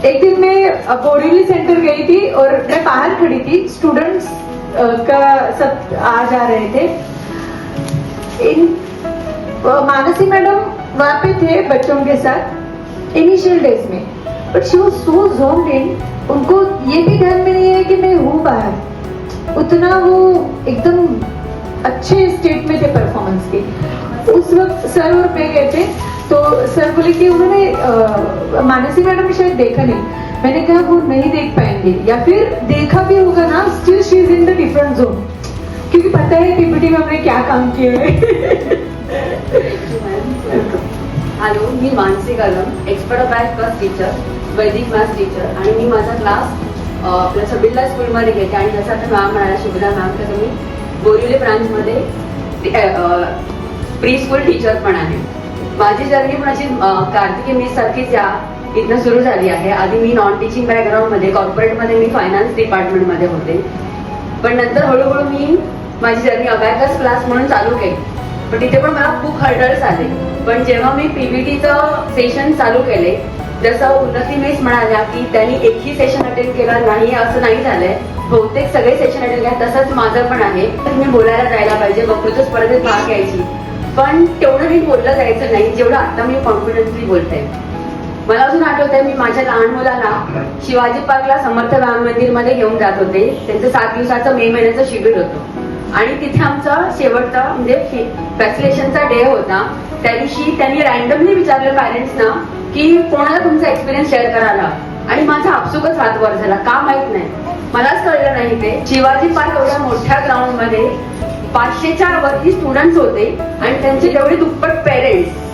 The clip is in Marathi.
एक दिन मैं बोरीवली सेंटर गई थी और मैं बाहर खड़ी थी, स्टूडेंट्स का सब आ जा रहे थे। मानसी मैडम वहाँ पे थे बच्चों के साथ इनिशियल डेज में, but she was so ज़ोन्ड in, उनको ये भी ध्यान में नहीं है कि मैं हूँ बाहर, उतना वो एकदम अच्छे स्टेट में थे परफॉर्मेंस के। उस वक्त सर और मैं गए थे, तो सर बोले कि उन्होंने मानसी मैडम ने शायद देखा नहीं। मैंने कहा वो नहीं देख पाएंगे, या फिर देखा भी होगा ना, still she is in the different Joan, क्योंकि पता है पीपीटी में हमने क्या काम किए है। Hello, me Mansi Kadam, expert of math class teacher, वैदिक मॅथ्स टीचर, आणि मी माझा क्लास आपल्या बिर्ला स्कूलमध्ये घेते आणि जसं आता मॅम म्हणाला शुभदा मॅम, तसं मी बोरिवली ब्रांचमध्ये प्री स्कूल टीचर पण आहे. माझी जर्नी पण अशी कार्तिकी मिस सारखीच या इथनं सुरू झाली आहे. आधी मी नॉन टीचिंग बॅकग्राऊंडमध्ये कॉर्पोरेटमध्ये मी फायनान्स डिपार्टमेंटमध्ये होते, पण नंतर हळूहळू मी माझी जर्नी अबॅकस क्लास म्हणून चालू केली. पण तिथे पण मला खूप हर्डल्स आले. पण जेव्हा मी पीबीटीचं सेशन चालू केले, जसं उन्नती मिस म्हणाल्या की त्यांनी एकही सेशन अटेंड केलं नाही असं नाही झालंय, बहुतेक सगळे सेशन अटेंड केले, तसंच माझं पण आहे. तर मी बोलायला जायला पाहिजे, वक्तृत्व स्पर्धेत भाग घ्यायची, पण तेवढं मी बोललं जायचं नाही जेवढं आता मी कॉन्फिडन्सली बोलते. मला अजून आठवतंय, मी माझ्या लहान मुलाला शिवाजी पार्कला समर्थ राम मंदिरमध्ये घेऊन जात होते. त्यांचं 7 दिवसाचं मे महिन्याचं शिबिर होतं आणि तिथे आमचा शेवटचा म्हणजे फॅसिलेशनचा डे होता. त्या दिवशी त्यांनी रॅन्डमली विचारलं पॅरेंट्सना की कोणाला तुमचा एक्सपिरियन्स शेअर करायला, आणि माझा आपसुकच हात वर झाला. का माहित नाही, मलाच कळलं नाही. ते शिवाजी पार्क एवढ्या मोठ्या ग्राउंडमध्ये 500च्या वरती स्टुडंट्स होते आणि त्यांचे तेवढे दुप्पट पेरेंट्स.